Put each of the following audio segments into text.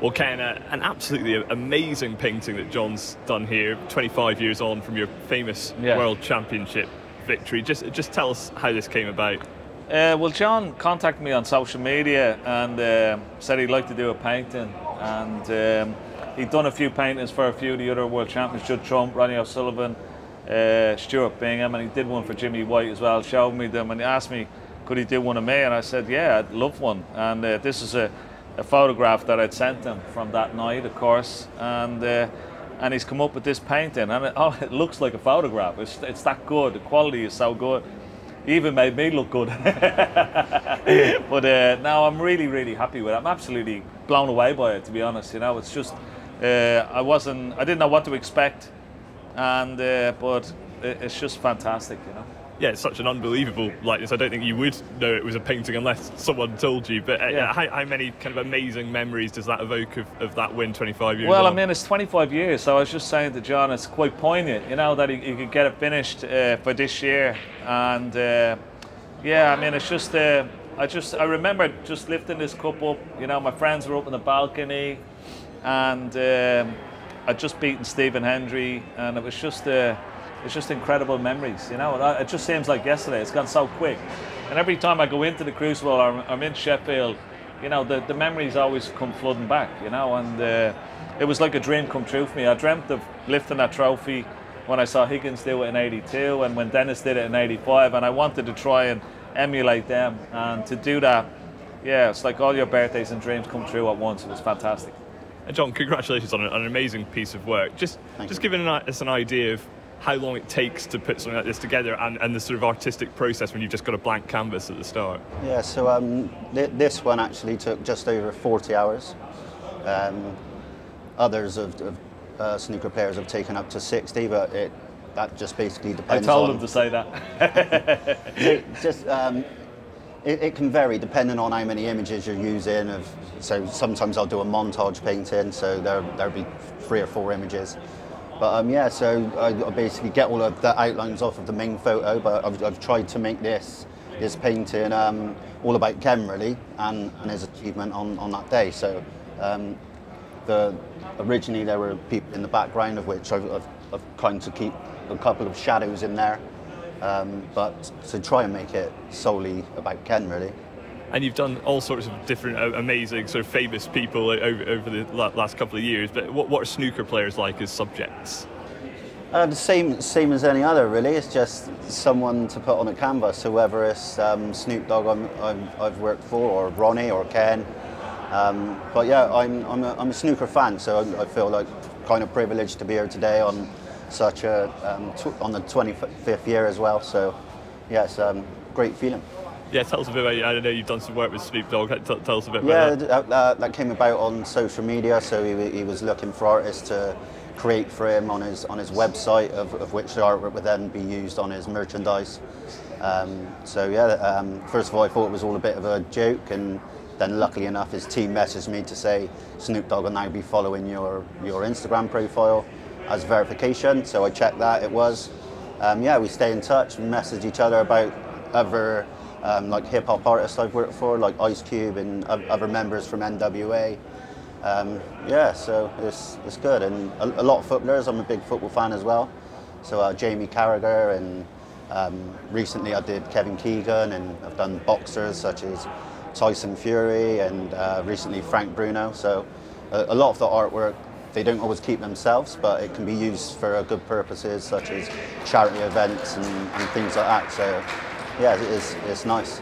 Well, Ken, an absolutely amazing painting that John's done here, 25 years on from your famous World Championship victory. Just tell us how this came about. Well, John contacted me on social media and said he'd like to do a painting, and he'd done a few paintings for a few of the other world champions, Judd Trump, Ronnie O'Sullivan, Stuart Bingham, and he did one for Jimmy White as well, showed me them, and he asked me could he do one of me, and I said yeah, I'd love one. And this is a photograph that I'd sent him from that night, of course, and he's come up with this painting, and it looks like a photograph. It's that good, the quality is so good. He even made me look good. But now I'm really happy with it. I'm absolutely blown away by it, to be honest. You know, it's just I didn't know what to expect, and but it's just fantastic, you know. Yeah, it's such an unbelievable likeness. I don't think you would know it was a painting unless someone told you. But how many kind of amazing memories does that evoke of that win 25 years Well, on? I mean, it's 25 years, so I was just saying to John, it's quite poignant, you know, that he could get it finished for this year. And yeah, I mean, it's just, I remember just lifting this cup up, you know, my friends were up on the balcony, and I'd just beaten Stephen Hendry, and it was just... it's just incredible memories, you know. It just seems like yesterday. It's gone so quick. And every time I go into the Crucible or I'm in Sheffield, you know, the memories always come flooding back, you know. And it was like a dream come true for me. I dreamt of lifting that trophy when I saw Higgins do it in '82 and when Dennis did it in '85. And I wanted to try and emulate them. And to do that, yeah, it's like all your birthdays and dreams come true at once. It was fantastic. And John, congratulations on an amazing piece of work. Just giving us an idea of how long it takes to put something like this together, and the sort of artistic process when you've just got a blank canvas at the start. Yeah, so this one actually took just over 40 hours. Others of snooker players have taken up to 60, but that just basically depends. I told them to say that. It can vary depending on how many images you're using. So sometimes I'll do a montage painting, so there'll be 3 or 4 images. But yeah, so I basically get all of the outlines off of the main photo, but I've tried to make this painting all about Ken, really, and his achievement on that day. So originally there were people in the background, of which I've tried to keep a couple of shadows in there, but to try and make it solely about Ken, really. And you've done all sorts of different amazing sort of famous people over the last couple of years, but what are snooker players like as subjects? The same as any other, really. It's just someone to put on a canvas. So whether it's Snoop Dogg I've worked for, or Ronnie, or Ken. But yeah, I'm a snooker fan, so I feel like kind of privileged to be here today on such a on the 25th year as well. So yeah, it's a great feeling. Yeah, tell us a bit about, I know you've done some work with Snoop Dogg, tell us a bit about that. Yeah, that came about on social media, so he was looking for artists to create for him on his website, of which the artwork would then be used on his merchandise. So yeah, first of all I thought it was all a bit of a joke, and then luckily enough his team messaged me to say Snoop Dogg will now be following your Instagram profile as verification, so I checked that, it was. Yeah, we stay in touch, we message each other about other like hip-hop artists I've worked for, like Ice Cube and other members from NWA. Yeah, so it's good. And a lot of footballers, I'm a big football fan as well. So Jamie Carragher, and recently I did Kevin Keegan, and I've done boxers such as Tyson Fury, and recently Frank Bruno. So a lot of the artwork, they don't always keep themselves, but it can be used for good purposes such as charity events and things like that. So yeah, it's nice.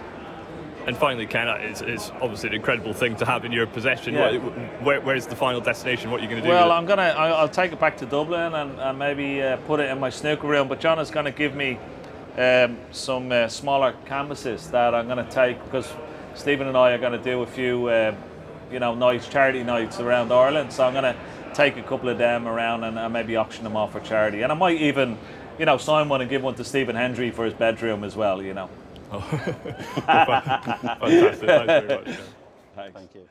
And finally, Ken, it's obviously an incredible thing to have in your possession. Yeah. Where's the final destination? What are you going to do? Well, with it? I'll take it back to Dublin and maybe put it in my snooker room. But John is going to give me some smaller canvases that I'm going to take, because Stephen and I are going to do a few, you know, charity nights around Ireland. So I'm going to take a couple of them around and maybe auction them off for charity. And I might even, you know, sign one and give one to Stephen Hendry for his bedroom as well, you know. Oh. Fantastic. Thanks very much. Thank you.